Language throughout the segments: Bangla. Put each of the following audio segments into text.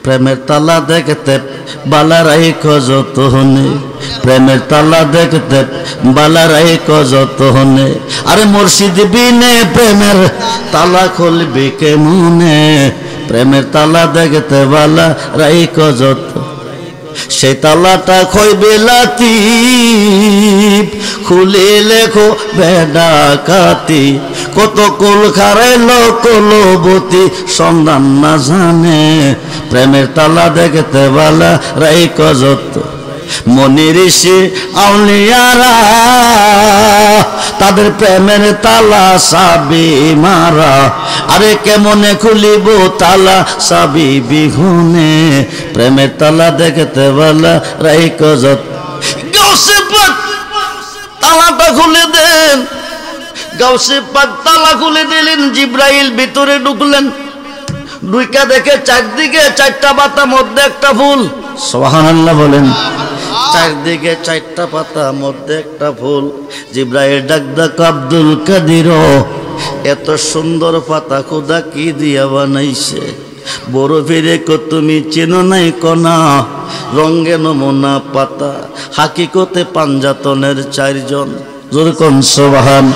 প্রেমের তালা দেখতে বালারাই কজত হনে, প্রেমের তালা দেখতে বালারাই কজত হনে। আরে মুর্শিদ বিনে প্রেমের তালা খুলবি কেমনে, প্রেমের তালা দেখতে বালারাই কজত। সেই তালাটা খইবে লাতিফ, খুলে লেখো বেডাকাতি। কত কুল খারাইলো কলবতী সন্ধান না জানে, প্রেমের তালা দেখতে বালা রাই কজত। মনি ঋষি আউলিয়ারা তাদের প্রেমের তালা সাবি মারা। আরে কেমনে খুলিব তালা সাবি বিহুনে, প্রেমের তালা দেখতে বালা রাই কজত। গাউসে পাক তালাটা খুলে দেন, গাউসে পাক তালা খুলে দিলেন। জিব্রাইল ভিতরে ঢুকলেন, ঢুইকা দেখে চারদিকে চারটা পাতা, মধ্যে একটা ফুল। সুবহানাল্লাহ বলেন। চারদিকে চারটা পাতা, মধ্যে একটা ফুল। জিব্রাইল ডাক ডাক আব্দুল কাদির, এত সুন্দর পাতা খোদা কি দিয়া বানাইছে? বড় ফিরে কো তুমি চেনো নাই কনা, রঙ্গে নমুনা পাতা, হাকিকতে পাঞ্জাতনের চারজন। যেরকম সুবহান।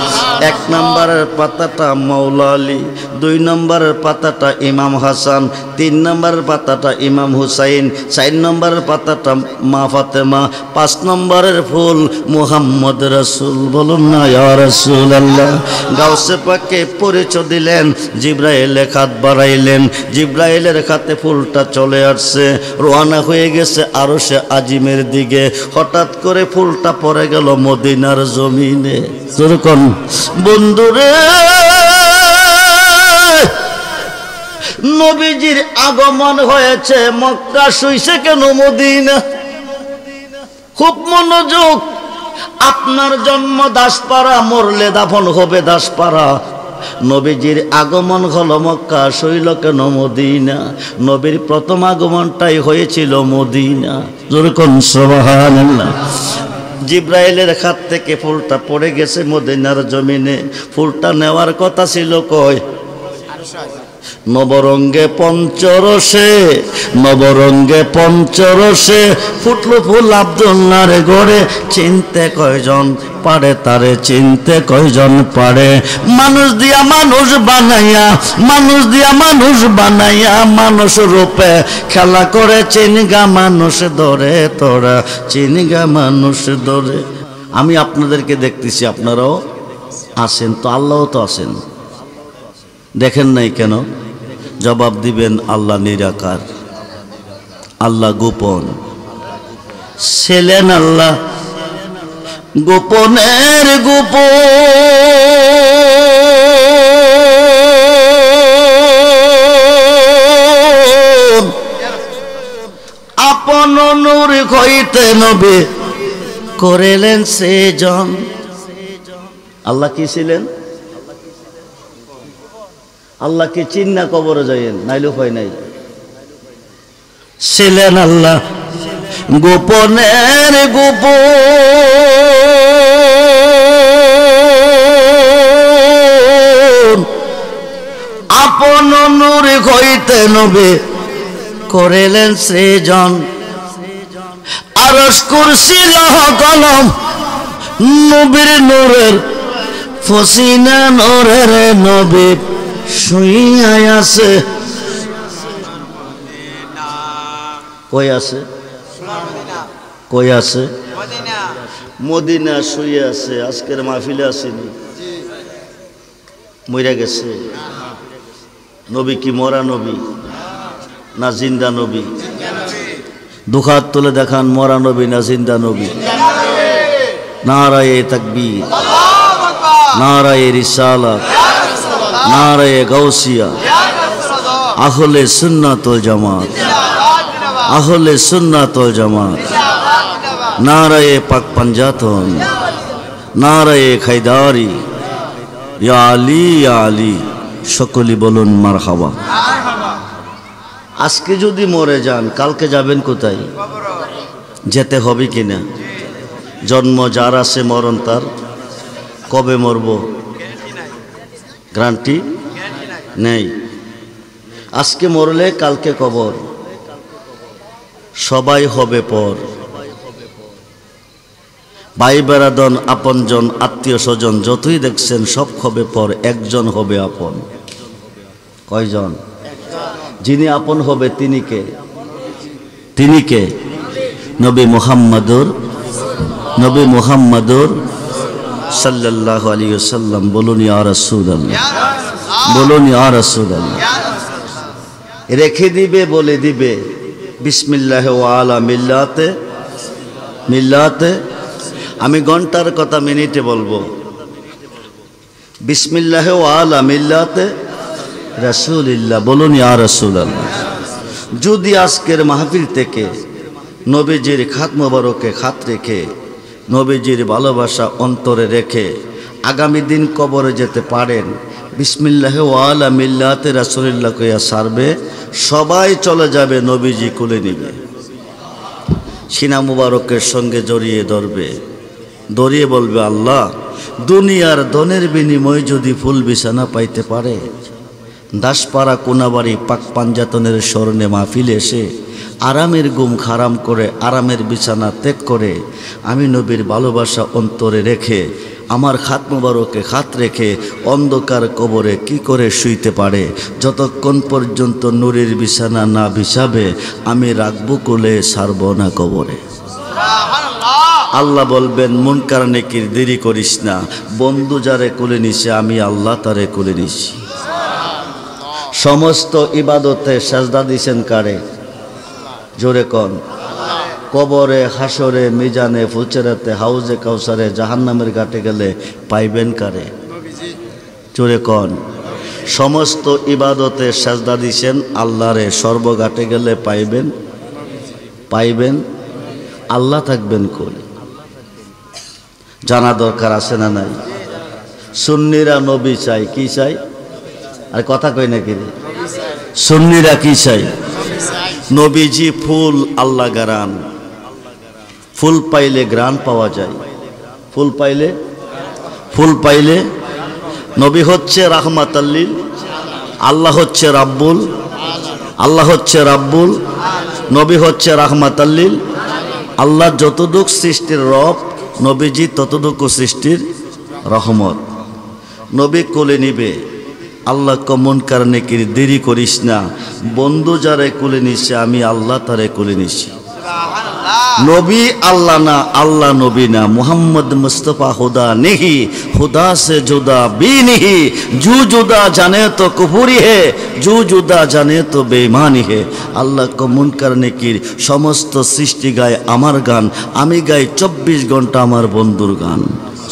এক নম্বরের পাতাটা মাওলা আলী, দুই নম্বরের পাতাটা ইমাম হাসান, তিন নম্বরের পাতাটা ইমাম হুসাইন, চার নম্বরের পাতাটা মা ফাতেমা, পাঁচ নম্বরের ফুল মুহাম্মদ রাসূল। বলুন না ইয়া রাসূলুল্লাহ। গাউসে পাককে পরিচয় দিলেন, জিব্রাইলের হাত বাড়াইলেন, জিব্রাইলের হাতে ফুলটা চলে আসছে, রওনা হয়ে গেছে আরশে আজিমের দিকে। হঠাৎ করে ফুলটা পড়ে গেল মদিনার জমিনে। যেরকম বন্ধুরে, নবীজির আগমন হয়েছে, মক্কা শুইছে কেন মদিনা? খুব মনোযোগ। আপনার জন্ম দাসপাড়া, মরলে দাফন হবে দাসপাড়া। নবীজির আগমন হলো মক্কা, শুইল কেন মদিনা? নবীর প্রথম আগমনটাই হয়েছিল মদিনা। যেরকম সুবহানাল্লাহ। জিব্রাইলের হাত থেকে ফুলটা পড়ে গেছে মদিনার জমিনে। ফুলটা নেওয়ার কথা ছিল কয়? নবরঙ্গে পঞ্চরসে, নবরঙ্গে পঞ্চরসে ফুটলো ফুল আব্দুল্লাহর গড়ে। চিনতে কয়জন পারে তারে, চিনতে কয়জন পারে? মানুষ দিয়া মানুষ বানাইয়া, মানুষ দিয়া মানুষ বানাইয়া, মানুষ রূপে খেলা করে। চিনগা মানুষ ধরে তোরা, চিনগা মানুষ ধরে। আমি আপনাদেরকে দেখতেছি, আপনারাও আসেন তো, আল্লাহও তো আসেন। দেখেন নাই কেন? জবাব দিবেন আল্লাহ নিরাকার, আল্লাহ গোপন। ছিলেন আল্লাহ গোপনের গোপন। আপন নূর হইতে নবী করিলেন সেজন। আল্লাহ কি ছিলেন? আল্লাহকে চিন্না কবরে যাইয়েন, নাইলে হয় নাই। ছিলেন আল্লাহ গোপনের গোপন। আপন নূর হইতে নবী করিলেন সৃজন। আরশ কুরসি লৌহ কলম নবীর নূরের ফসিনা নূরের নবী শুইয়া আছে। কই আছে? কই আছে? মদিনা শুয়ে আছে। আজকের মাহফিলে আসেনি, মইরা গেছে। নবী কি মরা নবী না জিন্দা নবী? দুহাত তুলে দেখান, মরা নবী না জিন্দা নবী? নারায়ে তাকবীর, নারায়ে রিসালাত, নারায়ে গাউসিয়া। আহলে সুন্নাত ওয়াল জামাত, আহলে সুন্নাত ওয়াল জামাত। নারায়ে পাক পাঞ্জাতন, নারায়ে খাইদারি। ইয়া আলী ইয়া আলী। সকলে বলুন মারহাবা। আজকে যদি মরে যান, কালকে যাবেন কোথায়? যেতে হবে কিনা? জন্ম যার আছে, মরণ তার। কবে মরব গ্যারান্টি নেই। আজকে মরলে কালকে কবর, সবাই হবে পর। ভাই বেরাদন, আপনজন, আত্মীয় স্বজন যতই দেখছেন সব হবে পর, একজন হবে আপন। কয়জন? যিনি আপন হবে তিনি কে? তিনি কে? নবী মুহাম্মাদুর সাল্লাল্লাহু আলাইহি ওয়াসাল্লাম। বলুন ইয়া রাসূলুল্লাহ, বলুন ইয়া রাসূলুল্লাহ। রেখে দিবে, বলে দিবে বিসমিল্লাহ ওয়া আলা মিল্লাতে। আমি ঘন্টার কথা মিনিটে বলবো। বিসমিল্লাহ ওয়া আলা মিল্লাতে রাসূলিল্লাহ। বলুন ইয়া রাসূলুল্লাহ। যদি আজকের মাহফিল থেকে নবীজির খাত মোবারকে খাত রেখে, নবীজির ভালোবাসা অন্তরে রেখে আগামী দিন কবরে যেতে পারেন, বিসমিল্লাহ ওয়া আলা মিল্লাতে রাসূলিল্লাহ কইয়া সারবে, সবাই চলে যাবে, নবীজি কোলে নিবে, সিনা মুবারকের সঙ্গে জড়িয়ে ধরবে, দড়িয়ে বলবে, আল্লাহ দুনিয়ার ধনের বিনিময়ে যদি ফুল বিছানা পাইতে পারে, দাসপাড়া কোনাবাড়ি পাক পাঞ্জাতনের স্মরণে মাহফিলে এসে আরামের ঘুম হারাম করে, আরামের বিছানা ত্যাগ করে, আমি নবীর ভালোবাসা অন্তরে রেখে, আমার খাত মোবারকে খাত রেখে অন্ধকার কবরে কি করে শুইতে পারে? যতক্ষণ পর্যন্ত নূরের বিছানা না বিছাবে আমি রাখবো কোলে, সারব না কবরে। আল্লাহ বলবেন, মুনকার নেকির দেরি করিস না, বন্ধু যারে কোলে নিছে আমি আল্লাহ তারে কোলে নিছি। সমস্ত ইবাদতে সাজদা দিছেন কারে? জোরে কন। কবরে, হাসরে, মিজানে, ফুলচেরাতে, হাউজে কাউসারে, জাহান্নামের ঘাটে গেলে পাইবেন কারে? জোরে কন। সমস্ত ইবাদতে সাজদা দিছেন আল্লাহরে, সর্বঘাটে গেলে পাইবেন আল্লাহ থাকবেন কোলে। জানা দরকার আছে না নাই? সুন্নিরা নবী চাই, কি চাই? আর কথা কই নাকি? সুন্নিরা কি চাই? নবীজি ফুল, আল্লাহ গারান। ফুল পাইলে গ্রান পাওয়া যায়, ফুল পাইলে নবী হচ্ছে রাহমাতাল্লিল, আল্লাহ হচ্ছে রাব্বুল, নবী হচ্ছে রাহমাতাল্লিল। আল্লাহ যতটুক সৃষ্টির রব, নবীজি ততটুকু সৃষ্টির রহমত। নবী কোলে নিবে, আল্লাহ কমন কারণে কি দেরি করিস না, বন্ধু যারে কোলে নিছে আমি আল্লাহ তারে কোলে নিছি। নবী আল্লাহ না, আল্লাহ নবী না, মুহাম্মদ মুস্তফা খুদা নেহি, খুদা সে জুদা भी नहीं, জু জুদা জানে তো কুফরি হে, জু জুদা জানে তো বেঈমানি হে। আল্লাহ কো মুনকার নেকির সমস্ত সৃষ্টি গায় আমার গান, আমি গাই 24 ঘন্টা আমার বন্ধুর গান।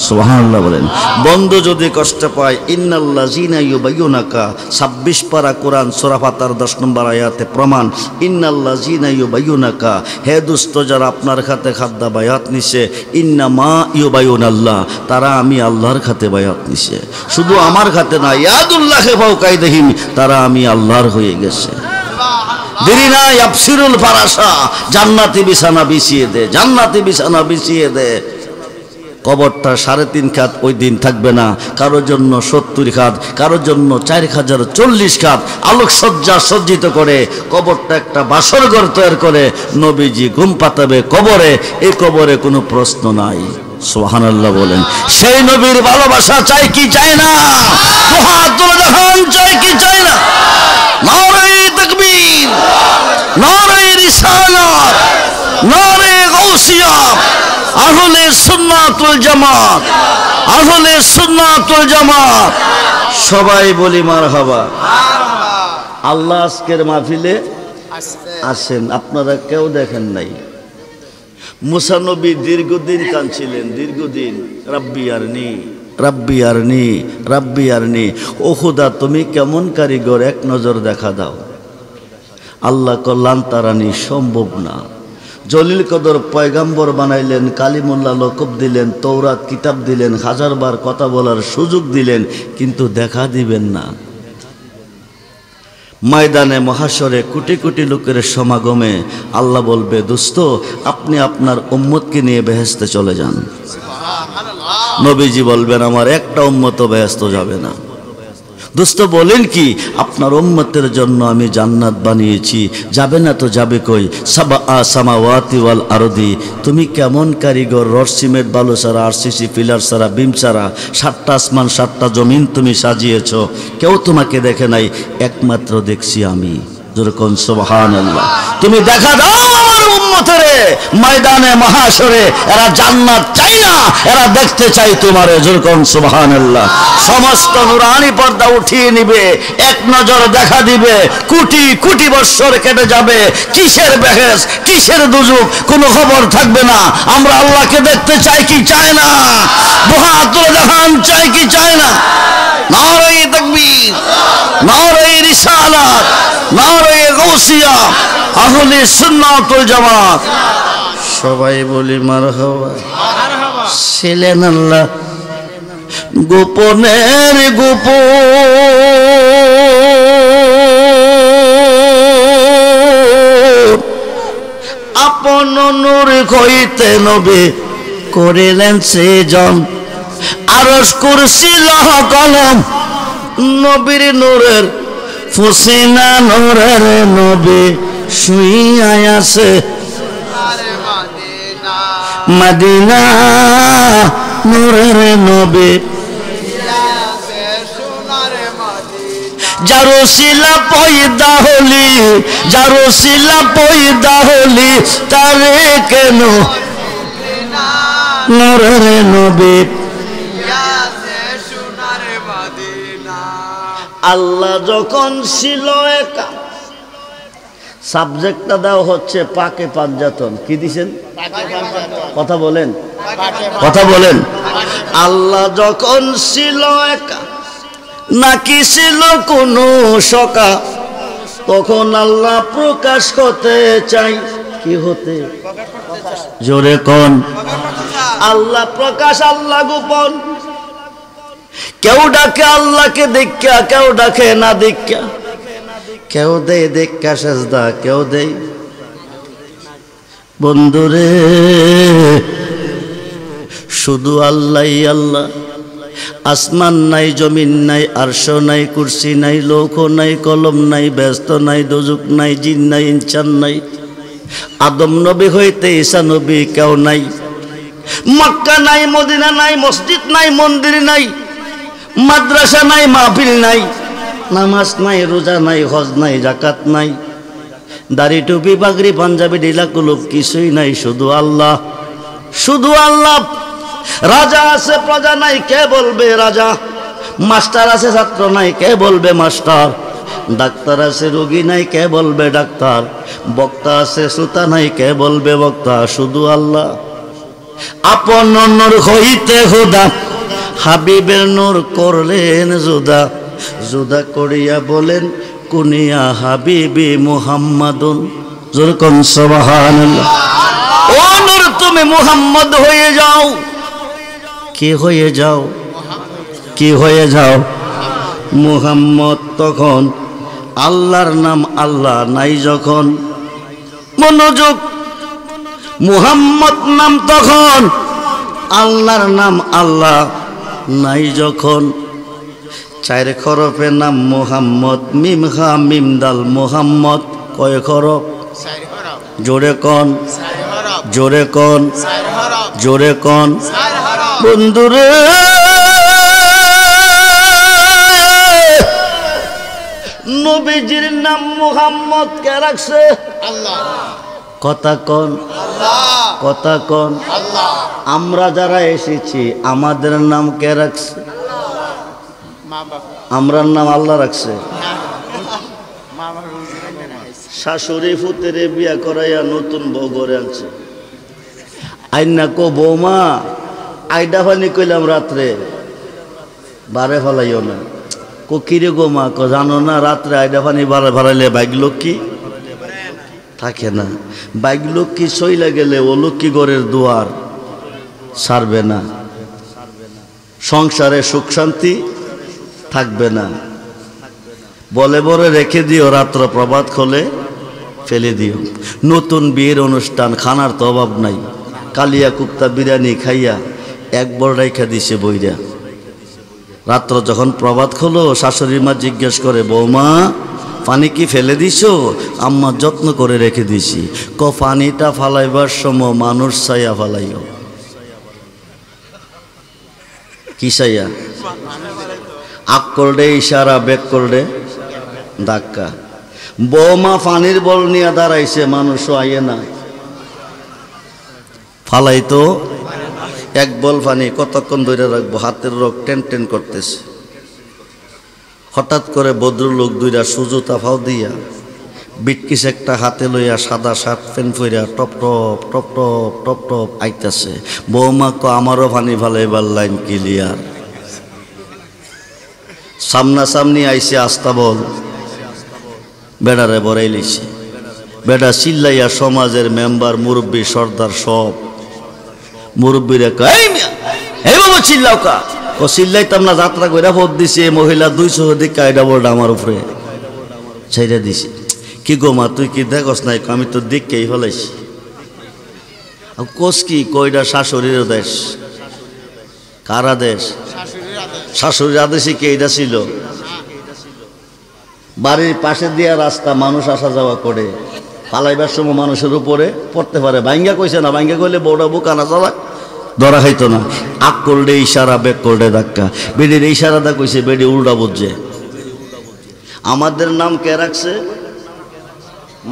সুবহানাল্লাহ বলেন। বন্ধু যদি কষ্ট পায়, ইন্নাল্লাযিনা ইউবাইয়ুনাকা, 26 পারা কোরআন সূরা ফাতিহার 10 নম্বর আয়াতে প্রমাণ। ইন্নাল্লাযিনা ইউবাইয়ুনাকা, হে দোস্ত যারা আপনার খাতে খাদ্দা বায়াত নিছে, ইন্নামা ইউবাইয়ুনাল্লাহ, তারা আমি আল্লাহর খাতে বায়াত নিছে, শুধু আমার খাতে না, ইয়াদুল্লাহি ফাওকা আইদিহিম, তারা আমি আল্লাহর হয়ে গেছে। দেরি না, ইয়াবসিরুল ফারাসা, জান্নাতি বিছানা বিছিয়ে দে, জান্নাতি বিছানা বিছিয়ে দে। কবরটা 3.5 খাত ওই দিন থাকবে না, কারোর জন্য 70 খাত, কারোর জন্য 4040 খাত আলোকসজ্জা সজ্জিত করে কবরটা একটা বাসর ঘর তৈরি করে নবীজি ঘুম পাতাবে কবরে। এই কবরে কোনো প্রশ্ন নাই। সুবহানাল্লাহ বলেন। সেই নবীর ভালোবাসা চাই কি চাই না? দুহাত তুলে দেখান, চাই কি চাই না? নারে তাকবীর, নারে রিসালাত, নারে গাউসিয়া, আহলে সুন্নাতুল জামাত, আহলে সুন্নাতুল জামাত, সবাই বলি মারহাবা। আল্লাহ আজকের মাহফিলে আসেন, আপনারা কেউ দেখেন নাই। মুসা নবী দীর্ঘদিন কাঁদছিলেন, দীর্ঘদিন, রাব্বি আরনি, রাব্বি আরনি, রাব্বি আরনি। ও খুদা তুমি কেমন কারিগর, এক নজর দেখা দাও। আল্লাহ কল্যাণ তারানি, সম্ভব না। জলিল কদর পয়গাম্বর বানাইলেন, কালিমুল্লাহ লকব দিলেন, তৌরাত কিতাব দিলেন, 1000 বার কথা বলার সুযোগ দিলেন, কিন্তু দেখা দিবেন না। ময়দানে মহাশরে কোটি কোটি লোকের সমাগমে আল্লাহ বলবে, দোস্ত আপনি আপনার উম্মতকে নিয়ে বেহেশতে চলে যান। নবীজি বলবেন, আমার একটা উম্মত বেহেশতে যাবে না। দোস্ত বলেন কি, আপনার উম্মতের জন্য আমি জান্নাত বানিয়েছি, যাবে না তো যাবে কই? সাবআ সামাওয়াতি ওয়াল আরদি, তুমি কেমন কারিগর, রড সিমেন্ট বালু ছাড়া, আরসিসি পিলার ছাড়া, বিম ছাড়া 7টা আসমান 7টা জমিন তুমি সাজিয়েছ, কেউ তোমাকে দেখে নাই, একমাত্র দেখছি আমি। যেরকম সুবহানাল্লাহ। তুমি দেখা দাও আমার উম্মতেরে ময়দানে মহাশরে, এরা জান্নাত চাই না, এরা দেখতে চাই তোমারে। যেরকম সুবহানাল্লাহ। সমস্ত নুরানি পর্দা উঠিয়ে নিবে, এক নজর দেখা দিবে, কোটি কোটি বৎসর কেটে যাবে, কিসের বেহেস কিসের দুজুক কোনো খবর থাকবে না। আমরা আল্লাহকে দেখতে চাই কি চাই না? দুহাতুল জাহান চাই কি চাই না? নারে তাকবীর, নারে রিসালাত, নারে গাউসিয়া, আহলে সুন্নাত ওয়াল জামাত। সবাই বলি মারহাবা। ছিলেন আল্লাহ গোপনের গোপন, আপন নূর হইতে নবী করিলেন সৃজন, আরশ কুরসি লৌহ কলম নবীর নূরের ফুসিনা, নূরের নবী শুইয়া আছে মদিনা, নূরের নবী জারুসিলা পয়দা হলি, জারুসিলা পয়দা হলি, তারে কেন নূরের নবী। আল্লাহ যখন ছিল একা, সাবজেক্টটা দেওয়া হচ্ছে পাকে পাঞ্জাতন। কি দিছেন? কথা বলেন, কথা বলেন। আল্লাহ যখন ছিল একা, নাকি ছিল কোনো শকা, তখন আল্লাহ প্রকাশ করতে চাই। কি হতে? জোরে কোন? আল্লাহ প্রকাশ, আল্লাহ গোপন। কেউ ডাকে আল্লাহকে দেখা, কেউ ডাকে না দেখা, কেউ দেয় দেখা সেজদা, কেউ দেয়। বন্ধুরে শুধু আল্লাহ আল্লাহ, আসমান নাই, জমিন নাই, আরশ নাই, কুরসি নাই, লৌহ নাই, কলম নাই, ব্যস্ত নাই, দোজক নাই, জিন নাই, ইনসান নাই, আদম নবী হইতে ঈসা নবী কেউ নাই। মক্কা নাই, মদিনা নাই, মসজিদ নাই, মন্দির নাই, মাদ্রাসা নাই, মাহফিল নাই, নামাজ নাই, রোজা নাই, হজ নাই, যাকাত নাই, দাড়ি টুপি পাগড়ি পাঞ্জাবি ঢিলা কুলুপ কিছুই নাই, শুধু আল্লাহ, শুধু আল্লাহ। রাজা আছে প্রজা নাই, কে বলবে রাজা? মাস্টার আছে ছাত্র নাই, কে বলবে মাস্টার? ডাক্তার আছে রোগী নাই, কে বলবে ডাক্তার? বক্তা আছে শ্রোতা নাই, কে বলবে বক্তা? শুধু আল্লাহ। আপন নূর হইতে খোদা, হাবিবের নূর করলেন জুদা, জুদা করিয়া বলেন কুনিয়া হাবিবি মুহাম্মাদুন। যেরকম সুবহানাল্লাহ। ও নূর তুমি মুহাম্মদ হয়ে যাও। কি হয়ে যাও? কি হয়ে যাও? মুহাম্মদ। তখন আল্লাহর নাম আল্লাহ নাই যখন, মনোযোগ, মুহাম্মদ নাম তখন, আল্লাহর নাম আল্লাহ নাই যখন। 4 হরফের নাম মুহাম্মদ, মিম হা মিম দাল মুহাম্মদ। কয় হরফ? জোরে কোন, জোরে কোন, জোরে কোন। বন্ধুরে নবীজির নাম মুহাম্মদ কে রাখছে? আল্লাহ। কথা কোন? আল্লাহ। কথা কোন? আল্লাহ। আমরা যারা এসেছি আমাদের নাম কে রাখছে? আমরার নাম আল্লাহ রাখছে। শাশুড়ি ফুতেরে বিয়া করাইয়া নতুন বউ ঘরে আনছে, আইনা কো বৌমা আইডা ফানি কইলাম রাত্রে বারে ফেলাইও না। কো কিরে গো মা? কো জানো না রাত্রে আইডা ফানি বারে ফেলাইলে বাইক লক্ষ্মী থাকে না, বাইক লক্ষ্মী সইলা গেলে ও লক্ষ্মী ঘরের দুয়ার ছাড়বে না, সংসারে সুখ শান্তি থাকবে না। বলে বলে রেখে দিও, রাত্র প্রভাত খোলে ফেলে দিও। নতুন বিয়ের অনুষ্ঠান, খানার তো অভাব নাই, কালিয়া কুপ্তা বিরিয়ানি খাইয়া একবার রেখা দিছে বইরা। রাত্র যখন প্রভাত হলো শাশুড়ি মা জিজ্ঞেস করে, বৌমা পানি কি ফেলে দিছো? আম্মা যত্ন করে রেখে দিছি। পানিটা ফালাইবার সময় মানুষ চাইয়া ফালাইও। কি চাইয়া? আক করলে ইশারা, বেক করলে ধাক্কা। বৌমা পানির বল নিয়ে দাঁড়াইছে, মানুষও আইয়ে না, ফালাইতো এক বল পানি কতক্ষণ ধরে রাখবো, হাতের রোগ টেন টেন করতেছে। হঠাৎ করে ভদ্রলোক দুইটা সুজুতা ফাও দিয়া বিটকিস একটা হাতে লইয়া সাদা শার্ট প্যান্ট পইরা top top top top top top আইতাছে। বৌমা ক আমারও পানি ফালাইবার লাইন ক্লিয়ার। সামনাসামনি আইসে আস্তা বল, বেড়ারে বড়াই লিছে। বেড়া চিল্লাইয়া সমাজের মেম্বার মুরব্বী সর্দার সব মুরব্বীরা কয়, এই বাবা চিল্লাও কা? ও চিল্লাইতাম না, যাত্রা কইরা ভোট দিছে মহিলা 200 দিক কায়দা বলটা আমার উপরে ছেড়ে দিছে। কি গো মা তুই কি দেখস নাই? আমি তো দিককেই ফেলাইছি। কোস কি কইটা শাশুড়ির দেশ। কারা দেশ? শাশুড়ির আদেশে কি এইটা ছিল? বাড়ির পাশে দিয়া রাস্তা, মানুষ আসা যাওয়া করে, পালাইবার সময় মানুষের উপরে পড়তে পারে। ভাঙ্গা কইছে না, ভাঙ্গা কইলে বউটা বুকানা চালা ধরা খাইতো না। আক করলে ইশারা, বেক করলে ধাক্কা। বেডির ইশারাটা কইছে, বেডি উল্টা বুঝছে। আমাদের নাম কে রাখছে?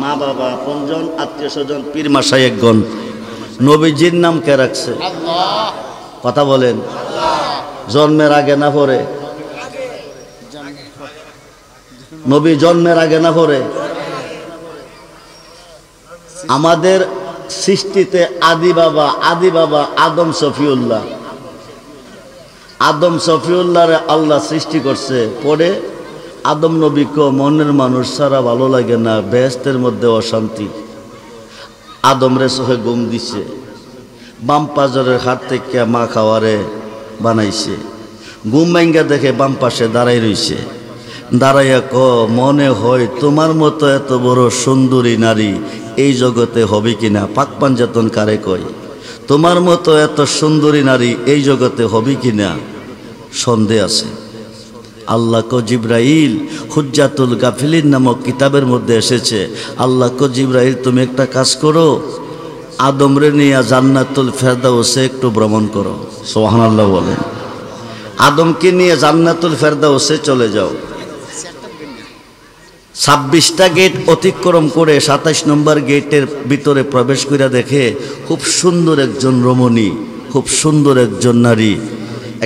মা বাবা, আপনজন, আত্মীয় স্বজন, পীর মাসাই একগণ। নবীজির নাম কে রাখছে? কথা বলেন। জন্মের আগে না পরে? নবী জন্মের আগে না পরে? আমাদের সৃষ্টিতে আদি বাবা আদম সফিউল্লাহ। আদম সফিউল্লাহরে আল্লাহ সৃষ্টি করছে। পরে আদম নবী কো মনের মানুষ ছাড়া ভালো লাগে না, বেহেশতের মধ্যে অশান্তি। আদম রে সহে ঘুম দিছে, বাম পাজরের হাত থেকে মা খাওয়ারে বানাইছে। ঘুম ভাঙ্গা দেখে বাম পাশে দাঁড়াই রইছে। দাঁড়াইয়া ক, মনে হয় তোমার মতো এত বড় সুন্দরী নারী এই জগতে হবে কিনা? পাক পাঞ্জাতন কারে কয়? তোমার মতো এত সুন্দরী নারী এই জগতে হবে কিনা সন্দেহ আছে। আল্লাহ কো জিব্রাইল, হুজ্জাতুল গাফিলিন নামক কিতাবের মধ্যে এসেছে, আল্লাহ কো জিব্রাইল তুমি একটা কাজ করো, আদমরে নিয়ে জান্নাতুল ফেরদাউসে একটু ভ্রমণ করো। সুবহানাল্লাহ বলেন। আদমকে নিয়ে জান্নাতুল ফেরদাউসে চলে যাও। 26টা গেট অতিক্রম করে 27 নম্বর গেটের ভিতরে প্রবেশ করে দেখে খুব সুন্দর একজন রমণী, খুব সুন্দর একজন নারী।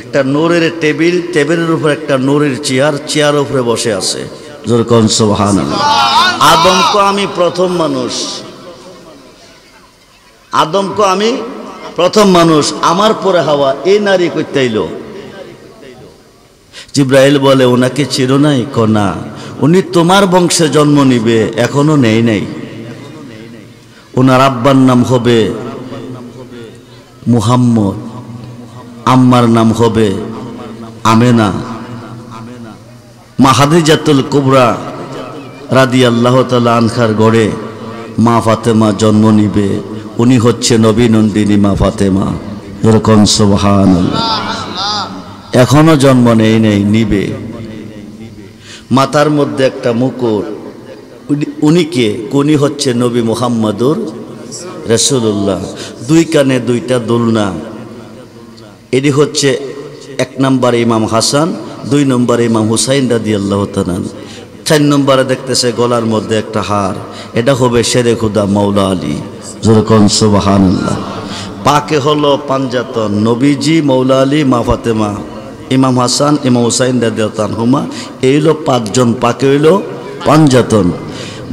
একটা নূরের টেবিল, টেবিলের উপর একটা নূরের চেয়ার, চেয়ারের উপরে বসে আছে। জোরে কোন সুবহানাল্লাহ। আদম কো আমি প্রথম মানুষ, আদম কো আমি প্রথম মানুষ, আমার পরে হাওয়া। এই নারী কইতে আইলো। জিব্রাইল বলে, ওনাকে চিনো নাই? ক না, উনি তোমার বংশে জন্ম নিবে, এখনো নেই নাই। ওনার আব্বার নাম হবে মুহাম্মদ, আম্মার নাম হবে আমেনা। মা খাদিজাতুল কুবরা রাদিয়াল্লাহু তাআলা আনহার গড়ে মা ফাতেমা জন্ম নিবে। উনি হচ্ছে নবী নন্দিনী মা ফাতেমা। এরকম সুবহানাল্লাহ। এখনো জন্ম নেই নাই, নিবে। মাথার মধ্যে একটা মুকুট। উনিকে উনি হচ্ছে নবী মুহাম্মদুর রাসূলুল্লাহ। দুই কানে দুইটা দুলনা। এটি হচ্ছে 1 নম্বরে ইমাম হাসান, 2 নম্বরে ইমাম হুসাইন রাদিয়াল্লাহু তাআলা। 4 নম্বরে দেখতেছে গলার মধ্যে একটা হার, এটা হবে শেরে খুদা মাওলা আলী। জোরে কোন সুবহানাল্লাহ। পাকে হলো পাঞ্জাতন, নবীজি, মাওলা আলী, মা ফাতেমা, ইমাম হাসান, ইমাম হুসাইন রাদিয়াল্লাহু আনহুমা। এই হলো 5 জন পাকে হইল পাঞ্জাতন।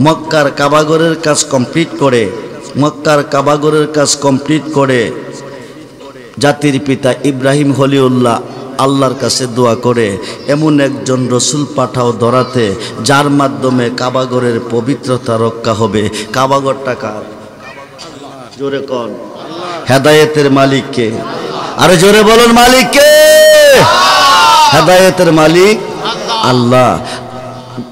মক্কার কাবাগরের কাজ কমপ্লিট করে, মক্কার কাবাগরের কাজ কমপ্লিট করে জাতির পিতা ইব্রাহিম খলিলুল্লাহ আল্লাহর কাছে দোয়া করে এমন একজন রসুল পাঠাও ধরাতে, যার মাধ্যমে কাবাগরের পবিত্রতা রক্ষা হবে। কাবাগরটা কার? জোরে কোন? হেদায়েতের মালিক কে? আরে জোরে বলুন, মালিক কে? হেদায়েতের মালিক আল্লাহ।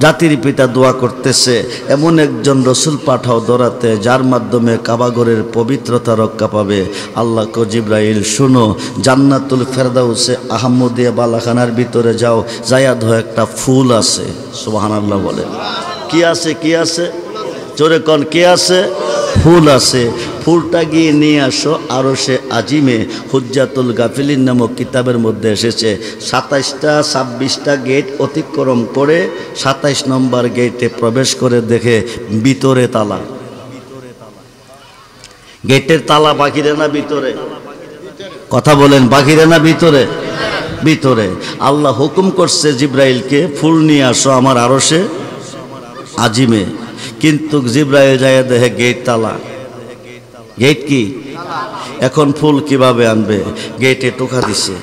জাতির পিতা দোয়া করতেছে, এমন একজন রসুল পাঠাও দরাতে যার মাধ্যমে কাবাগরের পবিত্রতা রক্ষা পাবে। আল্লাহ কো জিব্রাইল শুনো, জান্নাতুল ফেরদাউসে আহমদিয়া বালাখানার ভিতরে যাও, যায়া ধো একটা ফুল আছে। সুবহানাল্লাহ বলে। কি আছে? কি আছে? জোরে কোন কি আছে? ফুল আছে। ফুলটা গিয়ে নিয়ে আসো আরশে আজিমে। হুজ্জাতুল গাফিলিন নামক কিতাবের মধ্যে এসেছে 27টা 26টা গেট অতিক্রম করে 27 নম্বর গেটে প্রবেশ করে দেখে ভিতরে তালা। গেটের তালা বাহিরে না ভিতরে? কথা বলেন, বাহিরে না ভিতরে? ভিতরে। আল্লাহ হুকুম করছে জিব্রাইলকে, ফুল নিয়ে আসো আমার আরশে আজিমে। কিন্তু জিব্রাইল যায় দেখে গেট তালা। গেট কি? এখন ফুল কিভাবে আনবে? গেটে টোকা দিছে।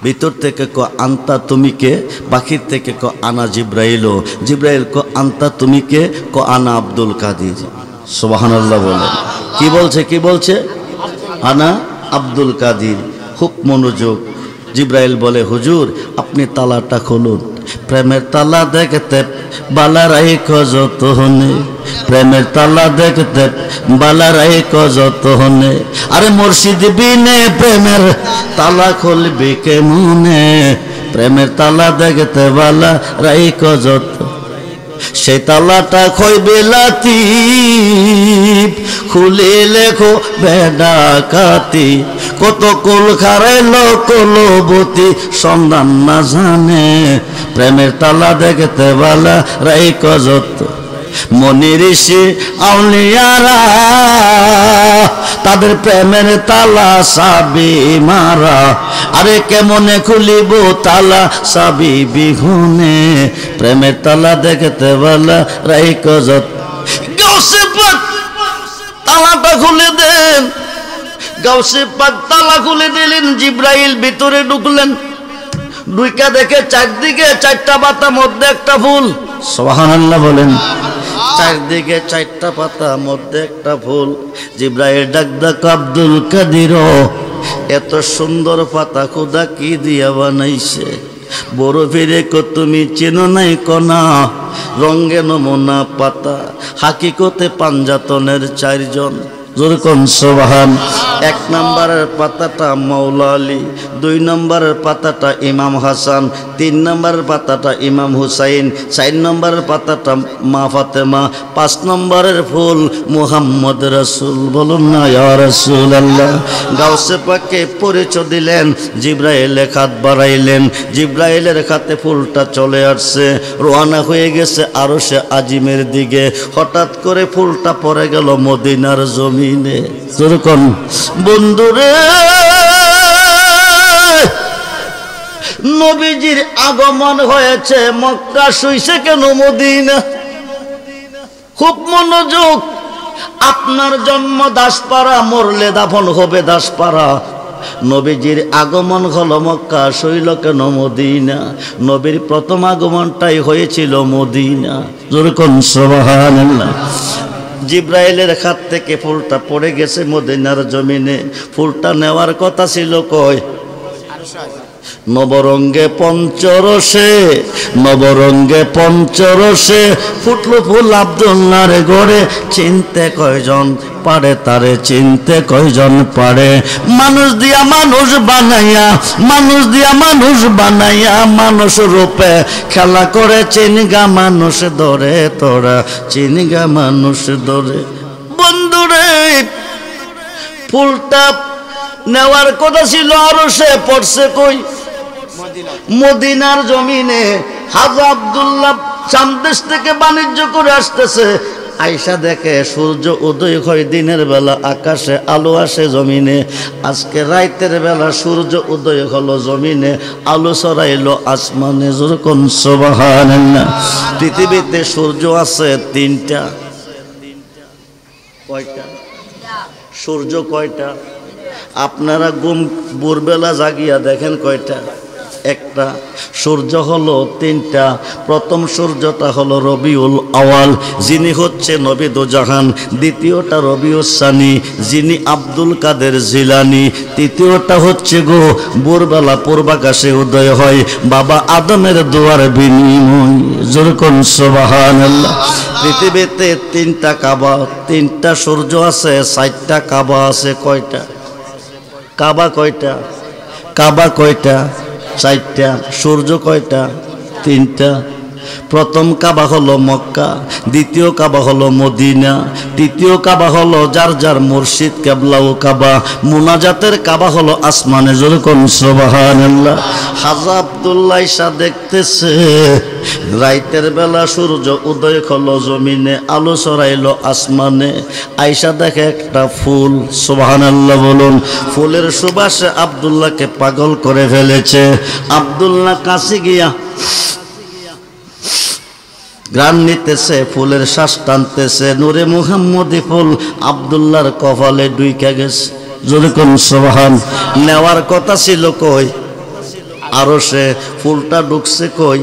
ভিতর থেকে ক আন্তা তুমি কে, বাকির থেকে ক আনা জিব্রাইল। জিব্রাইল ক আন্তা তুমি কে, ক আনা আব্দুল কাদির। সুবহানাল্লাহ বলেন। কি বলছে? কি বলছে? আনা আব্দুল কাদির। খুব মনোযোগ। জিব্রাইল বলে, হুজুর আপনি তালাটা খুলুন। প্রেমের তালা দেখতে বালারাই কজত হনে, প্রেমের তালা দেখতে বালারাই কজত হনে। আরে মুর্শিদ বিনে প্রেমের তালা খুলবি কেমনে, প্রেমের তালা দেখতে বালারাই কজত। সেই তালাটা খইবে লাতিফ, খুলে লেখো বেডাকাতি। কত কুল খারাইলো কলবতী, সন্ধান না জানে, প্রেমের তালা দেখতে বালা রাই কজত। মনি ঋষি আউলিয়ারা তাদের প্রেমের তালা চাবি মারা। আরে কেমনে খুলিব তালা চাবি বিহুনে, প্রেমের তালা দেখতে বালা রাই কজত। গাউসে পাক তালাটা খুলে দেন। গাউসে পাক তালা খুলে দিলেন। জিব্রাইল ভিতরে ঢুকলেন। ঢুইকা দেখে চারদিকে 4টা পাতা, মধ্যে একটা ফুল। সুবহানাল্লাহ বলেন। চারদিকে 4টা পাতা, মধ্যে একটা ফুল। জিব্রাইল ডাক ডাক আব্দুল কাদির, এত সুন্দর পাতা খোদা কি দিয়া বানাইছে? বড় ফিরে কো তুমি চেনো নাই কনা, রঙে নমুনা পাতা, হাকিকতে পাঞ্জাতনের 4 জন। যেরকম সুবহান। 1 নম্বরের পাতাটা মাওলা আলী, 2 নম্বরের পাতাটা ইমাম হাসান, 3 নম্বরের পাতাটা ইমাম হুসাইন, 4 নম্বরের পাতাটা মা ফাতেমা, 5 নম্বরের ফুল মুহাম্মদ রাসূল। বলুন না ইয়া রাসূলুল্লাহ। গাউসে পাককে পরিচয় দিলেন। জিব্রাইলের হাত বাড়াইলেন। জিব্রাইলের হাতে ফুলটা চলে আসছে, রওনা হয়ে গেছে আরশে আজিমের দিকে। হঠাৎ করে ফুলটা পড়ে গেল মদিনার জমিনে। যেরকম বন্ধুরে, নবীজির আগমন হয়েছে, মক্কা শুইছে কেন মদিনা? খুব মনোযোগ। আপনার জন্ম দাসপাড়া, মরলে দাফন হবে দাসপাড়া। নবীজির আগমন হলো মক্কা, শৈল কেন মদিনা? নবীর প্রথম আগমনটাই হয়েছিল মদিনা। যেরকম সুবহানাল্লাহ। জিব্রাইলের হাত থেকে ফুলটা পড়ে গেছে মদিনার জমিনে। ফুলটা নেওয়ার কথা ছিল কই? নবরঙ্গে পঞ্চরসে, নবরঙ্গে পঞ্চরসে ফুটলো ফুল আব্দুল্লাহর গড়ে। চিনতে কয়জন পারে তারে, চিনতে কয়জন পারে? মানুষ দিয়া মানুষ বানাইয়া, মানুষ দিয়া মানুষ বানাইয়া, মানুষ রূপে খেলা করে। চিনগা মানুষ ধরে তোরা, চিনগা মানুষ ধরে। বন্ধুরে, ফুলটা নেওয়ার কথা ছিল আরশে, পড়ছে কই? মদিনার জমিনে। হাজা আব্দুল্লাহ চান্দেশ থেকে বাণিজ্য করে আসতেছে। আয়সা দেখে সূর্য উদয় হয় দিনের বেলা, আকাশে আলো আসে জমিনে। আজকে রাতের বেলা সূর্য উদয় হলো জমিনে, আলো ছড়াইলো আসমানে। যেরকম সুবহানাল্লাহ। পৃথিবীতে সূর্য আছে 3টা। কয়টা সূর্য? কয়টা? আপনারা ভোরবেলা জাগিয়া দেখেন কয়টা? একটা। কয়টা? সূর্য হলো তিনটা। প্রথম সূর্যটা হলো রবিউল আওয়াল, যিনি হচ্ছে নবী দোজাহান। দ্বিতীয়টা রবিউল সানি, যিনি আব্দুল কাদের জিলানি। তৃতীয়টা হচ্ছে গো ভোরবেলা পূর্বাকাশে উদয় হয় বাবা আদমের দোয়ার বিনিময়। যেরকম সুবহানাল্লাহ। পৃথিবীতে তিনটা কাবা, তিনটা সূর্য আছে, 4টা কাবা আছে। কয়টা কাবা? কয়টা কাবা? কয়টা? 4টা। সূর্য কয়টা? 3টা। প্রথম কাবা হলো মক্কা, দ্বিতীয় কাবা হলো মদিনা, তৃতীয় কাবা হলো যার যার মুর্শিদ কেবলা ও কাবা। মুনাজাতের কাবা হলো আসমানে। যেরকম সুবহানাল্লাহ। হাজা আব্দুল্লাহ ঈসা দেখতেছে রাইতের বেলা সূর্য উদয় হলো জমিনে, আলো ছড়াইলো আসমানে। আয়েশা দেখে একটা ফুল। সুবহানাল্লাহ বলুন। ফুলের সুবাসে আব্দুল্লাহকে পাগল করে ফেলেছে। আব্দুল্লাহ কাছে গিয়া গ্রাম নিতেছে, ফুলের শ্বাস টানতেছে। নূরে মুহাম্মদি ফুল আব্দুল্লাহর কপালে ডুইকা গেছে। যেরকম সুবহান। নেওয়ার কথা ছিল কই? আরো সে ফুলটা ঢুকছে কই?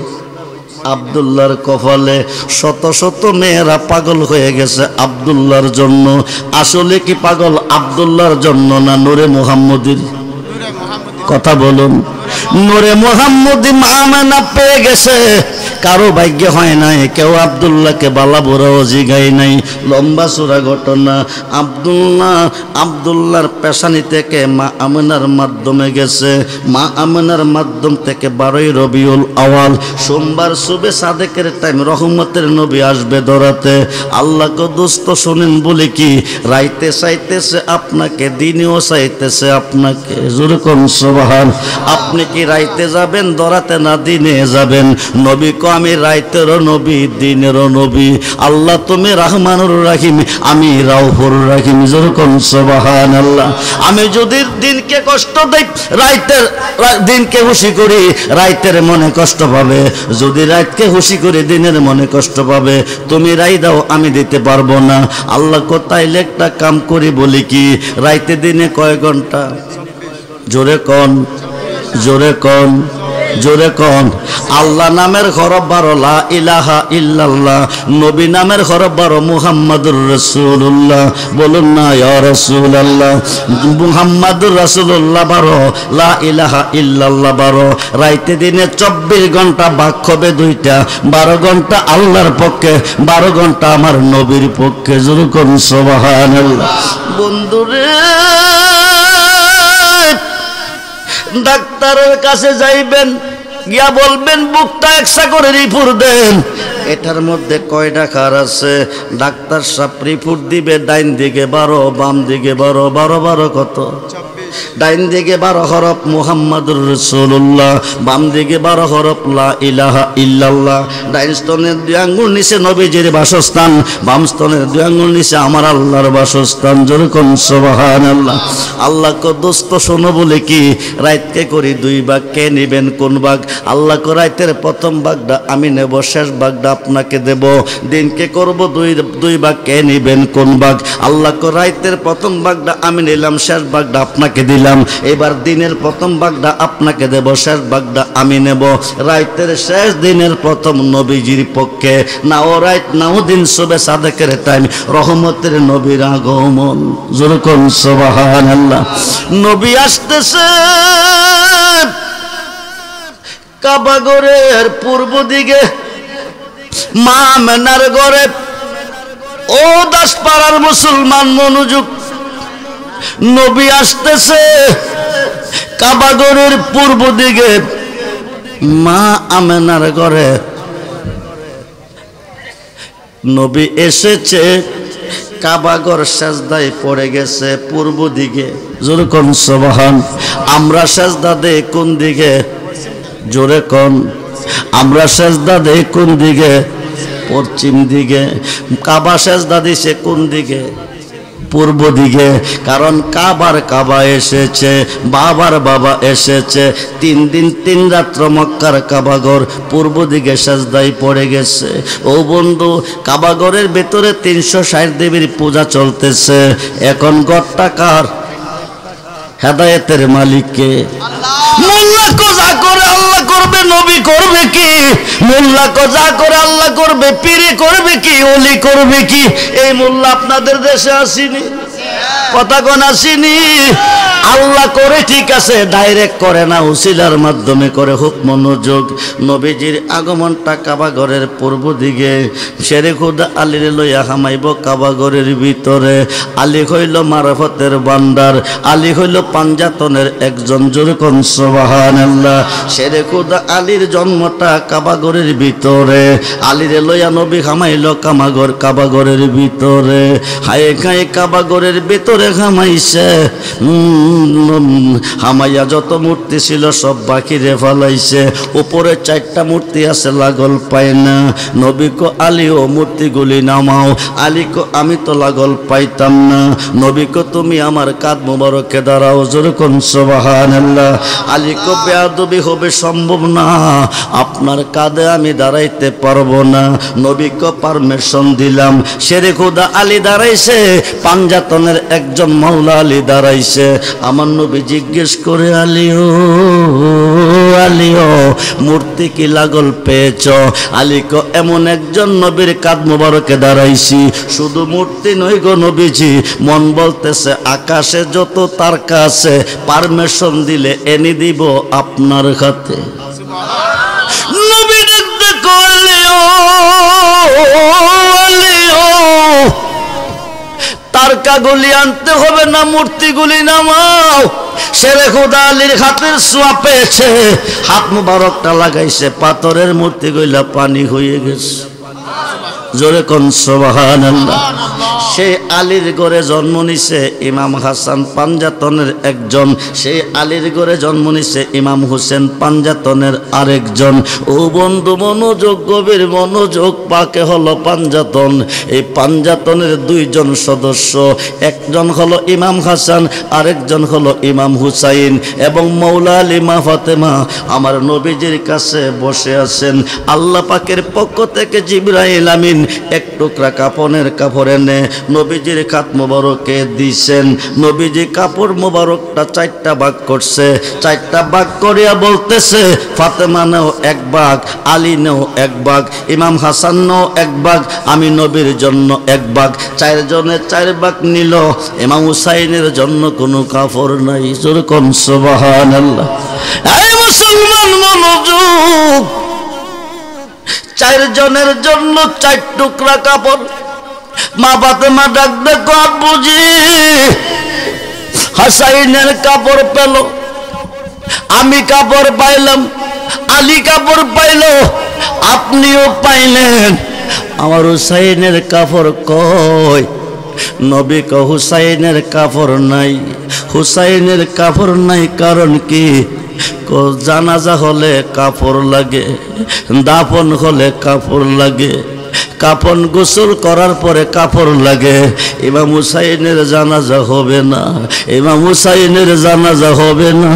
আব্দুল্লাহর কপালে। শত শত মেয়েরা পাগল হয়ে গেছে আব্দুল্লাহর জন্য। আসলে কি পাগল আব্দুল্লাহর জন্য না নূরে মুহাম্মদির? কথা বলুন। নূরে মুহাম্মদি মা আমেনা পেয়ে গেছে, কারো ভাগ্য হয় নাই। কেউ আব্দুল্লাহকে বালা বুড়াও জিগাই নাই। লম্বা চূড়া ঘটনা। আব্দুল্লাহর পেশানি থেকে মা আমেনার মাধ্যমে গেছে। মা আমেনার মাধ্যম থেকে 12ই রবিউল আওয়াল সোমবার সুবে সাদেকের টাইম রহমতের নবী আসবে দরাতে। আল্লাহকে দোস্ত শোনেন বলে কি রাইতে চাইতেছে আপনাকে, দিনেও চাইতেছে আপনাকে। যেরকম সুবহান। আপনি কি রাইতে যাবেন দরাতে না দিনে যাবেন? নবী কো আমি রাইতেরও নবী দিনেরও নবী। আল্লাহ তুমি রহমানুর রাহিম, আমি রাউফুর রাহিম। যেরকম সুবহানাল্লাহ। আমি যদি দিনকে কষ্ট দেই, রাইতের দিনকে খুশি করি, রাইতের মনে কষ্ট পাবে। যদি রাতকে খুশি করি, দিনের মনে কষ্ট পাবে। তুমি রাই দাও, আমি দিতে পারবো না। আল্লাহ কো তাইলে একটা কাম করি বলি কি, রাইতে দিনে কয় ঘন্টা? জোরে কন, জোরে কন, জোরে কন। আল্লাহ নামের হরফ 12, লা ইলাহা ইল্লাল্লাহ। নবী নামের হরফ 12, মুহাম্মাদুর রাসূলুল্লাহ। বলুন না ইয়া রাসূলুল্লাহ। মুহাম্মাদুর রাসূলুল্লাহ 12, লা ইলাহা ইল্লাল্লাহ 12। রাইতে দিনে 24 ঘন্টা ভাগ হবে 2টা। 12 ঘন্টা আল্লাহর পক্ষে, 12 ঘন্টা আমার নবীর পক্ষে। যেরকম সুবহানাল্লাহ। বন্ধুরে, ডাক্তারের কাছে যাইবেন, গিয়া বলবেন বুকটা এক্সা করে রিপোর্ট দেন। এটার মধ্যে কয়টা খার আছে? ডাক্তার সাহেব রিপোর্ট দিবে, ডাইন দিকে 12, বাম দিকে 12, 12 12 কত? ডাইন দিকে 12 হরফ মুহাম্মাদুর রাসূলুল্লাহ, বাম দিকে 12 হরফ লা ইলাহা ইল্লাল্লাহ। ডাইন স্তনের 2 আঙ্গুল নিচে নবীজির বাসস্থান, বাম স্তনের 2 আঙ্গুল নিচে আমার আল্লাহর বাসস্থান। যেরকম সুবহানাল্লাহ। আল্লাহ কো দোস্ত শোনো বলে কি রাতকে করি 2 ভাগ, কে নেবেন কোন ভাগ? আল্লাহ কো রাতের প্রথম ভাগটা আমি নেব, শেষ ভাগটা আপনাকে দেব। দিনকে করব 2 ভাগ, কে নেবেন কোন ভাগ? আল্লাহ কো রাতের প্রথম ভাগটা আমি নিলাম, শেষ ভাগটা আপনাকে দিলাম। এবার দিনের প্রথম ভাগটা আপনাকে দেব, শেষ ভাগটা আমি নেব। রাতের শেষ, দিনের প্রথম নবীজির পক্ষে। নাও রাত নাও দিন, শুবে সাদেকের টাইম, রহমতের নবীর আগমন। যেরকম সুবহানাল্লাহ। নবী আসতেছে কাবা ঘরের পূর্ব দিকে, মা আমেনার ঘরে। ও দাসপাড়ার মুসলমান মনোযোগ, নবী আসতেছে কাবা ঘরের পূর্ব দিকে, মা আমেনার ঘরে। নবী এসেছে, কাবা ঘর সেজদায় পড়ে গেছে পূর্ব দিকে। যেরকম সুবহান। আমরা সেজদা দেই কোন দিকে? জোরে কোন। আমরা সেজদা দেই কোন দিকে? পশ্চিম দিকে। কাবা সেজদা দিছে কোন দিকে? পূর্ব দিকে। কারণ কাবার কাবা এসেছে, বাবার বাবা এসেছে। 3 দিন 3 রাত্র মক্কার কাবাঘর পূর্ব দিকে সেজদায় পড়ে গেছে। ও বন্ধু, কাবাঘরের ভেতরে 360 দেবীর পূজা চলতেছে। এখন ঘরটা কার? হেদায়েতের মালিক কে? মোল্লা কো যা করে আল্লাহ করবে, নবী করবে কি? মোল্লা কো যা করে আল্লাহ করবে, পীরে করবে কি, ওলি করবে কি? এই মোল্লা আপনাদের দেশে আসেনি, কথা কোন আসেনি? আল্লাহ করে ঠিক আছে, ডাইরেক্ট করে না, উসিলার মাধ্যমে করে। হোক মনোযোগ। নবীজির আগমনটা কাবাঘরের পূর্ব দিকে। শেরে খুদা আলীর লইয়া হামাইব কাবাঘরের ভিতরে। আলী হইল মারফতের ভান্ডার, আলী হইল পাঞ্জাতনের একজন। জোরে কোন সুবহানাল্লাহ। শেরে খুদা আলীর জন্মটা কাবাঘরের ভিতরে। আলীরে লইয়া নবী হামাইল কাবাঘরের ভিতরে। হায় খায় কাবাঘরের ভিতরে হামাইছে। হামাইয়া যত মূর্তি ছিল সব বাকিরে ফেলাইছে। উপরে 4টা মূর্তি আছে, লাগল পায় না। নবী কো আলী ও মূর্তিগুলি নামাও। আলী কো আমি তো লাগল পাইতাম না। নবী কো তুমি আমার কাঁধ মোবারকে দাঁড়াও। জোরে কোন সুবহানাল্লাহ। আলী কো বেয়াদবি হবে সম্ভব না, আপনার কাঁধে আমি দাঁড়াইতে পারবো না। নবী কো পারমিশন দিলাম। শেরে খুদা আলী দাঁড়াইছে, পাঞ্জাতনের একজন মাওলা আলী দাঁড়াইছে। আমার নবী জিজ্ঞেস করে, আলীও আলীও মূর্তি কি লাগল পেয়েছ? আলী কো এমন একজন নবীর কাঁধ মোবারকে দাঁড়াইছি, শুধু মূর্তি নই গো নবীজি, মন বলতেছে আকাশে যত তারকা আছে পারমিশন দিলে এনে দিব আপনার হাতে। নবী দেখতে করলেও তারকাগুলি আনতে হবে না, মূর্তিগুলি নামাও। শেরে খুদা আলীর হাতের ছোঁয়া পেয়েছে, হাত মুবারকটা লাগাইছে, পাথরের মূর্তি গইলা পানি হয়ে গেছে। জোরে কোন সুবহানাল্লাহ। সেই আলীর ঘরে জন্ম নিছে ইমাম হাসান, পাঞ্জাতনের একজন। সেই আলীর ঘরে জন্ম নিছে ইমাম হোসেন, পাঞ্জাতনের আরেকজন। ও বন্ধু মনোযোগ, গভীর মনোযোগ। পাকে হলো পাঞ্জাতন। এই পাঞ্জাতনের 2 জন সদস্য, একজন হলো ইমাম হাসান, আরেকজন হলো ইমাম হুসাইন। এবং মৌলা আলী মা ফাতেমা আমার নবীজির কাছে বসে আছেন। আল্লাহ পাকের পক্ষ থেকে জিবরাইল আমিন এক টুকরা কাপড়ের কাপড় এনে নবীজির কাঁধ মোবারকে দিছেন। নবীজি কাপড় মোবারকটা 4টা ভাগ করছে। 4টা ভাগ করিয়া বলতেছে, ফাতেমা নেও 1 ভাগ, আলী নেও 1 ভাগ, ইমাম হাসান নেও 1 ভাগ, আমি নবীর জন্য 1 ভাগ। 4 জনে 4 ভাগ নিল। ইমাম হুসাইনের জন্য কোনো কাপড় নাই। জোরে কোন সুবহানাল্লাহ। এই মুসলমান মনোযোগ, 4 জনের জন্য 4 টুকরা কাপড়। মা ফাতেমা ডাক দেখো, আব্বুজি হাসাইনের কাপড় পেল, আমি কাপড় পাইলাম, আলী কাপড় পাইল, আপনিও পাইলেন, আমার হুসাইনের কাপড় কই? নবী কো হুসাইনের কাপড় নাই। হুসাইনের কাপড় নাই কারণ কি? জানাজা হলে কাপড় লাগে, দাফন হলে কাপড় লাগে, কাফন গোসল করার পরে কাপড় লাগে। ইমাম হুসাইনের জানাজা হবে না, ইমাম হুসাইনের জানাজা হবে না।